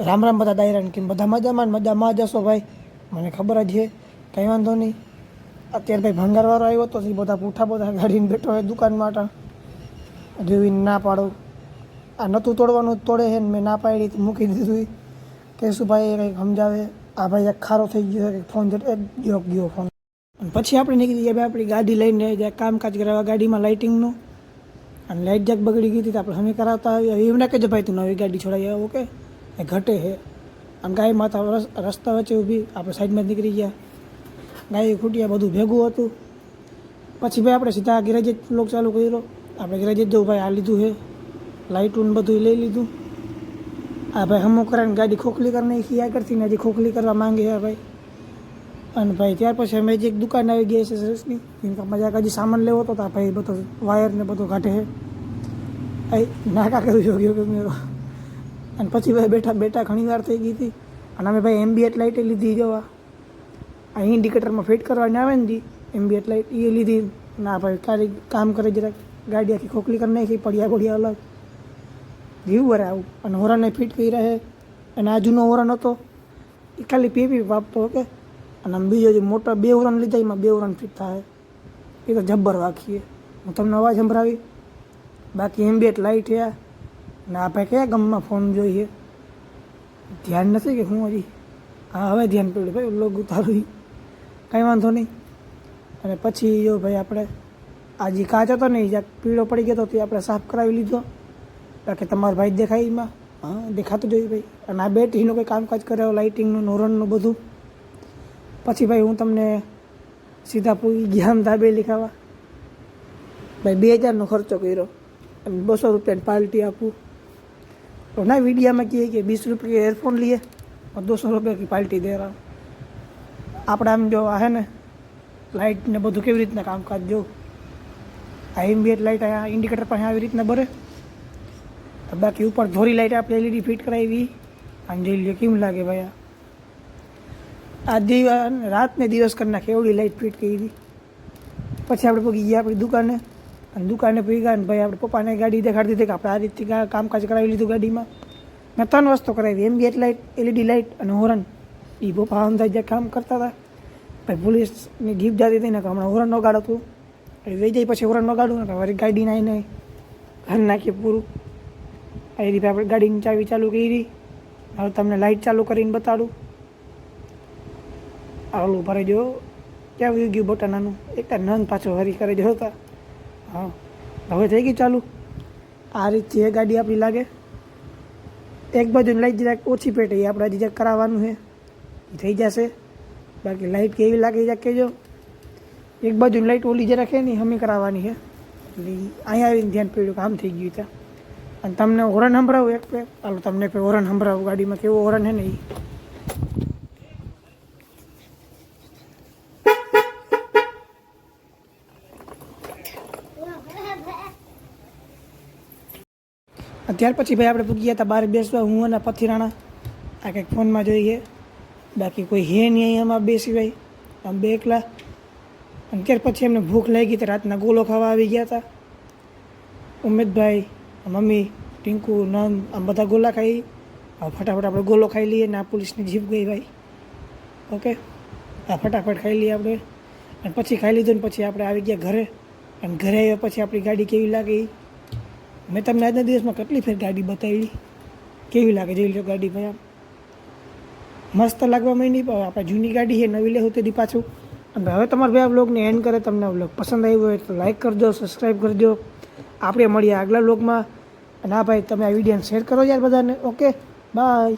રામ રામ બધા દાયરાને કે બધા મજામાં ને મજામાં જ હશો ભાઈ, મને ખબર જ છે, કંઈ વાંધો નહીં. અત્યારે ભાઈ ભંગારવાળો આવ્યો તો એ બધા પૂઠા બધા ગાડીને બેઠો હોય દુકાન માટે, જોઈને ના પાડો. આ નહોતું તોડવાનું તોડે છે ને મેં ના પાડી મૂકી દીધું. કે શું ભાઈ કંઈક સમજાવે. આ ભાઈ એક ખારો થઈ ગયો કે ફોન ગયો ફોન. પછી આપણે નીકળી ગયા ભાઈ આપણી ગાડી લઈને જ્યાં કામકાજ કરાવવા ગાડીમાં લાઇટિંગનું, અને લાઇટ જાક બગડી ગઈ હતી તો આપણે અમે કરાવતા આવીએ. એવું ના કહેજો ભાઈ તું નવી ગાડી છોડાવી આવો, ઓકે એ ઘટે છે. અને ગાય માતા રસ્તા વચ્ચે ઊભી, આપણે સાઈડમાં જ નીકળી ગયા. ગાય ખૂટ્યા બધું ભેગું હતું. પછી ભાઈ આપણે સીધા ગેરેજ જ લોક ચાલુ કર્યો. આપણે ગેરેજ જ જવું ભાઈ, આ લીધું છે લાઇટું બધું લઈ લીધું. આ ભાઈ હમું કરીને ગાડી ખોખલી કરી નાખી આગળથી ને હજી ખોખલી કરવા માંગે છે ભાઈ. અને ભાઈ ત્યાર પછી અમે એક દુકાન આવી ગઈ છે સરસની, મજાક હજી સામાન લેવો તો ભાઈ બધો વાયર ને બધું કાઢે છે. ભાઈ નાકા કર્યું જોગ્યો કે મેં. અને પછી ભાઈ બેઠા ઘણી વાર થઈ ગઈ હતી. અને અમે ભાઈ એમ્બિયન્ટ લાઇટે લીધી. જોવા આ ઇન્ડિકેટરમાં ફિટ કરવાની આવે ને જી એમ્બિયન્ટ લાઇટ એ લીધી. ના ભાઈ ખાલી કામ કરે જરાક, ગાડી આખી ખોખલી કરી નાખી, પડ્યા અલગ જીવ વરે આવું. અને હોરનને ફિટ કરી રહે. અને આ જૂનો હોરન હતો એ ખાલી પીપી વાપતો, ઓકે. અને આમ બીજો જે મોટા 2 હોરન લીધા એમાં 2 હોરન ફિટ થાય, એ તો જબ્બર વાખીએ. હું તમને અવાજ સંભળાવી. બાકી એમ્બિયન્ટ લાઇટ છે. ને આ ભાઈ કયા ગામમાં ફોન જોઈએ ધ્યાન નથી કે હું હજી. હા હવે ધ્યાન પડ્યું ભાઈ, લોગ ઉતારું કંઈ વાંધો નહીં. અને પછી જો ભાઈ આપણે આ જે કાચ હતો ને એ જ્યાં પીળો પડી ગયો હતો તે આપણે સાફ કરાવી લીધો. બાકી તમારો ભાઈ દેખાય એમાં, હા દેખાતું જોઈએ ભાઈ. અને આ બેટરીનું કંઈ કામકાજ કરાવ્યો, લાઇટિંગનું નોરનનું બધું. પછી ભાઈ હું તમને સીધા પૂરી ગયા દાબેલી ખાવા. ભાઈ 2000નો ખર્ચો કર્યો અને 200 રૂપિયાની પાર્ટી આપું તો ના. વીડિયામાં કહે કે 20 રૂપિયા એરફોન લીએ और 200 रुपये की पार्टी दे रहा. આપણે આમ જો હે ને લાઇટ ને બધું કેવી રીતના કામકાજ જો. આ એમ્બિયન્ટ લાઇટ અહીંયા ઇન્ડિકેટર પાસે આવી રીતના બરે. બાકી ઉપર ધોરી લાઇટ આપણે એલઈડી ફિટ કરાવી. અને જોઈ લો કેમ લાગે ભાઈ. આ રાત ને દિવસ કરી નાખે એવડી લાઇટ ફિટ કરી. પછી આપણે પગી ગયા આપણી દુકાને. અને દુકાને પગી ગયા ને ભાઈ આપણે પપ્પાને ગાડી દેખાડી દીધી કે આપણે આ રીતથી કામકાજ કરાવી લીધું ગાડીમાં. મેં 3 વસ્તુ કરાવી, એમ્બિયન્ટ લાઇટ, એલઈડી લાઇટ અને હોરન. એ પપ્પા અંદાજે કામ કરતા હતા. ભાઈ પોલીસની જીપ જતી હતી ને કે હમણાં હોરન નગાડો હતું એ વહી જાય. પછી હોરન નગાડું ને વળી ગાડી નાઈ નહીં ઘર નાખીએ પૂરું. એ રીતે આપણે ગાડીની ચાવી ચાલુ કરી. હવે તમને લાઇટ ચાલુ કરીને બતાડું. આવું ભરે જો ક્યાં વયું ગયું બટનાનું એક નંદ પાછો હરી કરે જો હતા. હા હવે થઈ ગયું ચાલુ. આ રીતથી એ ગાડી આપણી લાગે. એક બાજુની લાઇટ જરાક ઓછી પેટે એ આપણે હજી કરાવવાનું છે, એ થઈ જશે. બાકી લાઇટ કેવી લાગે જરાક કહેજો. એક બાજુની લાઇટ ઓલી જરાક છે ને હમી કરાવવાની છે. એટલે અહીંયા આવીને ધ્યાન પડ્યું કે આમ થઈ ગયું ત્યાં. અને તમને હોરન સંભળાવું એક પે ચાલો તમને પે હોરન સંભળાવું ગાડીમાં કેવો હોરન છે ને એ. ત્યાર પછી ભાઈ આપણે પૂગી ગયા હતા બહાર બેસવા, હું અને પથિરાણા. આ કંઈક ફોનમાં જોઈએ, બાકી કોઈ હે નહીં અહીંયામાં બે સિવાય, આમ 2 એકલા. અને ત્યાર પછી એમને ભૂખ લાગી તો રાતના ગોલો ખાવા આવી ગયા હતા. ઉમેદભાઈ, મમ્મી, ટીંકુ, નંદ આમ બધા ગોલા ખાઈ. ફટાફટ આપણે ગોલો ખાઈ લઈએ ને આ પોલીસની જીપ ગઈ ભાઈ, ઓકે. આ ફટાફટ ખાઈ લઈએ આપણે. અને પછી ખાઈ લીધું ને પછી આપણે આવી ગયા ઘરે. અને ઘરે આવ્યા પછી આપણી ગાડી કેવી લાગે એ મેં તમને આજના દિવસમાં કેટલી ફેર ગાડી બતાવી. કેવી લાગે જોઈ લો ગાડી ભાઈ. આમ મસ્ત લાગવા માંડી. પણ આપણે જૂની ગાડી છે, નવી લેવું તેથી પાછું. અને હવે તમારા ભાઈ આ વ્લોગને એન્ડ કરે. તમને આ વ્લોગ પસંદ આવ્યો હોય તો લાઇક કરજો, સબસ્ક્રાઈબ કરજો. આપણે મળીએ આગલા વ્લોગમાં. અને હા ભાઈ તમે આ વિડીયોને શેર કરો યાર બધાને, ઓકે બાય.